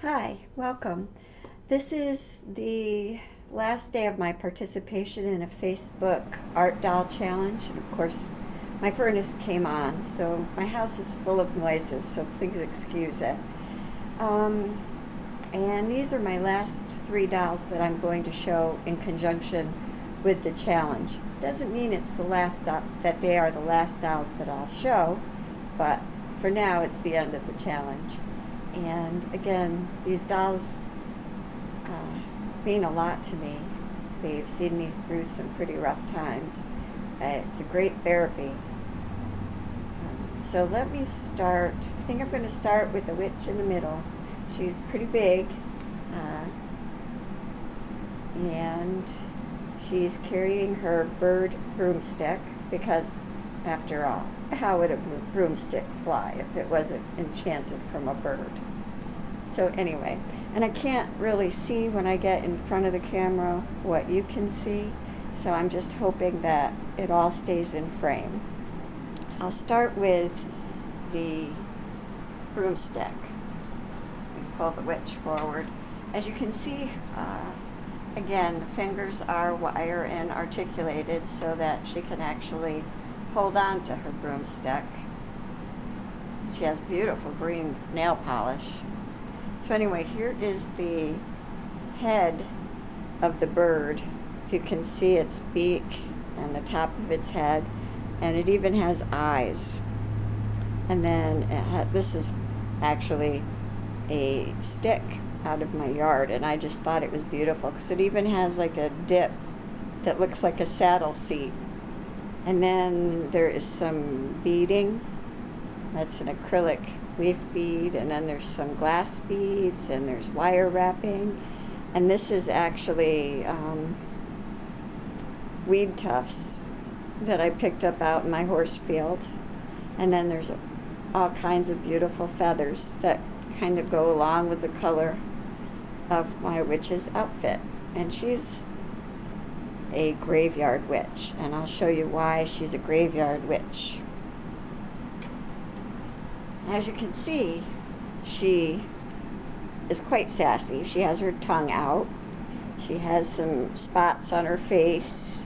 Hi, welcome. This is the last day of my participation in a Facebook art doll challenge. And of course, my furnace came on, so my house is full of noises, so please excuse it. And these are my last three dolls that I'm going to show in conjunction with the challenge. Doesn't mean it's the last that they are the last dolls that I'll show, but for now it's the end of the challenge. And again, these dolls mean a lot to me. They've seen me through some pretty rough times. It's a great therapy. So let me start. I think I'm going to start with the witch in the middle. She's pretty big, and she's carrying her bird broomstick because, after all, how would a broomstick fly if it wasn't enchanted from a bird? So anyway, and I can't really see when I get in front of the camera what you can see, so I'm just hoping that it all stays in frame. I'll start with the broomstick. We pull the witch forward. As you can see, again, the fingers are wire and articulated so that she can actually hold on to her broomstick. She has beautiful green nail polish. So anyway, here is the head of the bird. If you can see its beak and the top of its head, and it even has eyes. And then this is actually a stick out of my yard, and I just thought it was beautiful because it even has like a dip that looks like a saddle seat. And then there is some beading. That's an acrylic leaf bead, and then there's some glass beads, and there's wire wrapping. And this is actually weed tufts that I picked up out in my horse field. And then there's all kinds of beautiful feathers that kind of go along with the color of my witch's outfit. And she's a graveyard witch, and I'll show you why she's a graveyard witch. As you can see, she is quite sassy. She has her tongue out. She has some spots on her face.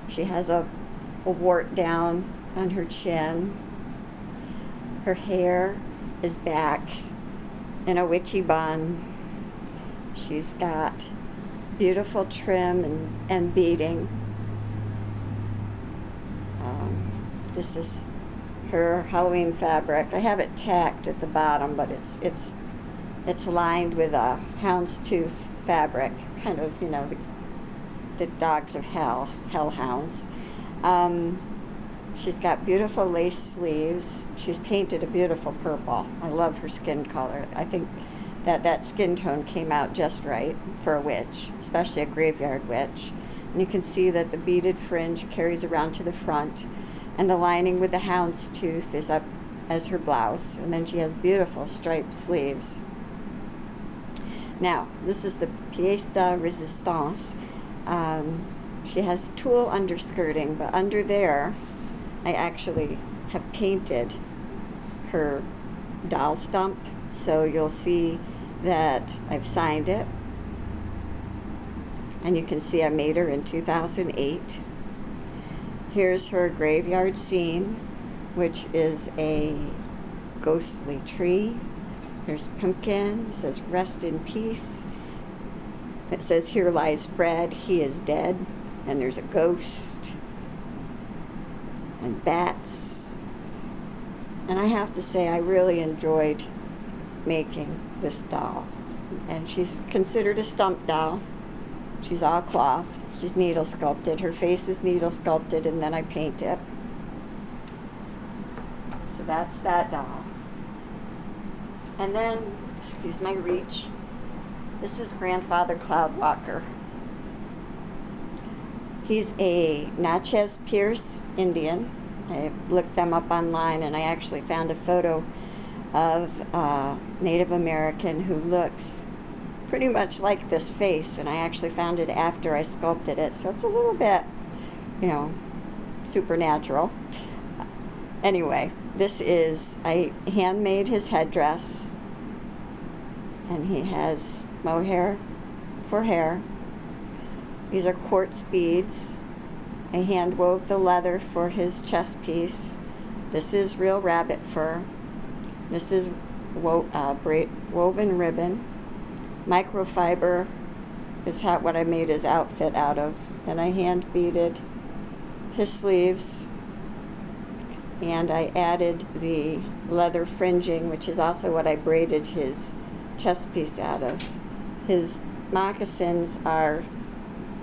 She has a wart down on her chin. Her hair is back in a witchy bun. She's got beautiful trim and beading. This is her Halloween fabric. I have it tacked at the bottom, but it's lined with a houndstooth fabric, kind of, you know, the dogs of hellhounds. She's got beautiful lace sleeves. She's painted a beautiful purple. I love her skin color. I think that skin tone came out just right for a witch, especially a graveyard witch. And you can see that the beaded fringe carries around to the front, and the lining with the houndstooth is up as her blouse. And then she has beautiful striped sleeves. Now, this is the pièce de résistance. She has tulle underskirting, but under there, I actually have painted her doll stump. So you'll see that I've signed it. And you can see I made her in 2008. Here's her graveyard scene, which is a ghostly tree. There's pumpkin. It says, "Rest in peace." It says, "Here lies Fred, he is dead." And there's a ghost and bats. And I have to say, I really enjoyed making this doll. And she's considered a stump doll. She's all cloth. She's needle sculpted. Her face is needle sculpted, and then I paint it. So that's that doll. And then, excuse my reach, this is Grandfather Cloudwalker. He's a Natchez Pierce Indian. I looked them up online, and I actually found a photo of a Native American who looks pretty much like this face, and I actually found it after I sculpted it, so it's a little bit, you know, supernatural. Anyway, this is, I handmade his headdress, and he has mohair for hair. These are quartz beads. I hand wove the leather for his chest piece. This is real rabbit fur. This is woven ribbon. Microfiber is what I made his outfit out of. And I hand beaded his sleeves. And I added the leather fringing, which is also what I braided his chest piece out of. His moccasins are,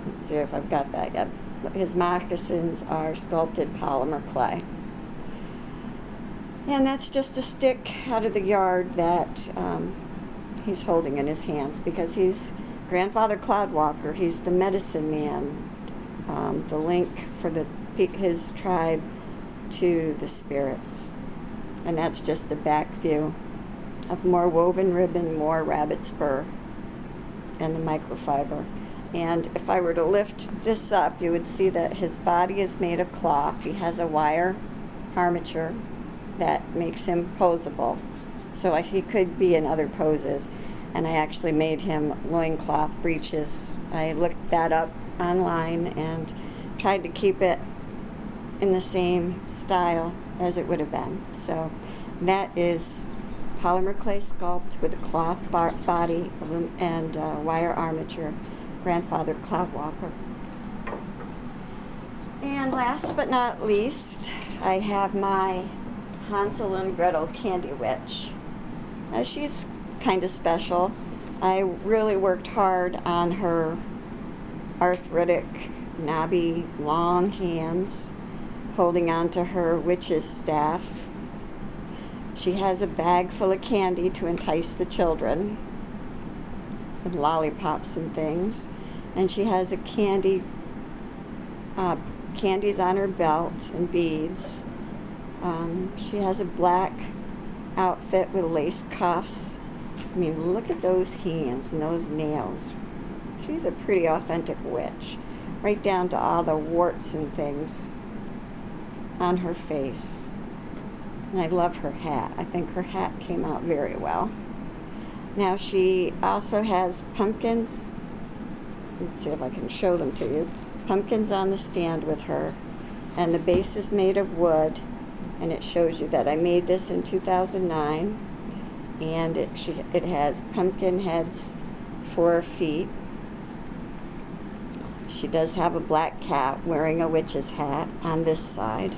let's see if I've got that yet. His moccasins are sculpted polymer clay. And that's just a stick out of the yard that he's holding in his hands, because he's Grandfather Cloudwalker. He's the medicine man, the link for his tribe to the spirits. And that's just a back view of more woven ribbon, more rabbit's fur, and the microfiber. And if I were to lift this up, you would see that his body is made of cloth. He has a wire armature that makes him posable, so he could be in other poses. And I actually made him loincloth breeches. I looked that up online and tried to keep it in the same style as it would have been. So that is polymer clay sculpt with a cloth body and wire armature, Grandfather Cloudwalker. And last but not least, I have my Hansel and Gretel Candy Witch. Now, she's kind of special. I really worked hard on her arthritic, knobby, long hands, holding on to her witch's staff. She has a bag full of candy to entice the children, and lollipops and things. And she has a candies on her belt and beads. She has a black outfit with lace cuffs. I mean, look at those hands and those nails. She's a pretty authentic witch, right down to all the warts and things on her face. And I love her hat. I think her hat came out very well. Now, she also has pumpkins. Let's see if I can show them to you. Pumpkins on the stand with her, and the base is made of wood, and it shows you that I made this in 2009, and it has pumpkin heads for her feet. She does have a black cat wearing a witch's hat on this side.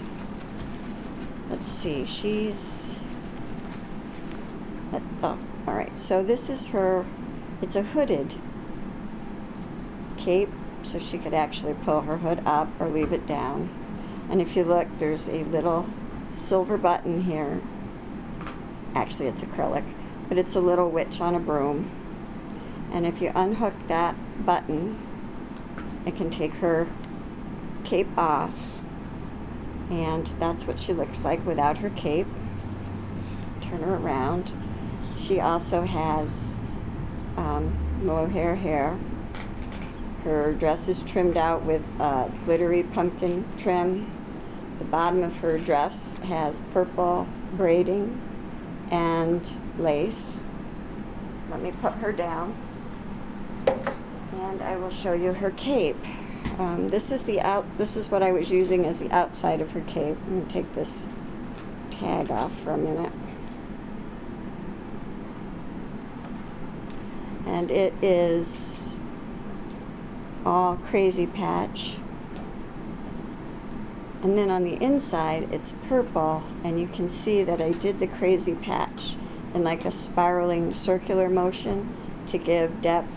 Let's see, oh, all right, so this is her, it's a hooded cape, so she could actually pull her hood up or leave it down. And if you look, there's a little silver button here. Actually, it's acrylic, but it's a little witch on a broom. And if you unhook that button, it can take her cape off. And that's what she looks like without her cape. Turn her around. She also has mohair hair. Her dress is trimmed out with glittery pumpkin trim. The bottom of her dress has purple braiding and lace. Let me put her down, and I will show you her cape. This is what I was using as the outside of her cape. I'm going to take this tag off for a minute. And it is all crazy patch. And then on the inside, it's purple, and you can see that I did the crazy patch in like a spiraling circular motion to give depth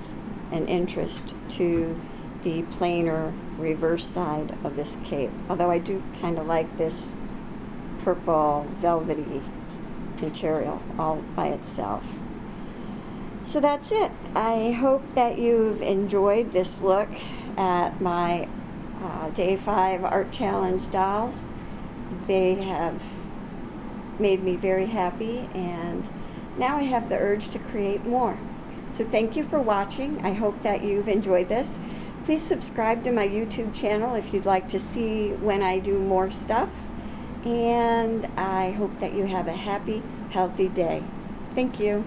and interest to the plainer reverse side of this cape. Although I do kind of like this purple velvety material all by itself. So that's it. I hope that you've enjoyed this look at my Day 5 Art Challenge dolls. They have made me very happy, and now I have the urge to create more. So thank you for watching. I hope that you've enjoyed this. Please subscribe to my YouTube channel if you'd like to see when I do more stuff. And I hope that you have a happy, healthy day. Thank you.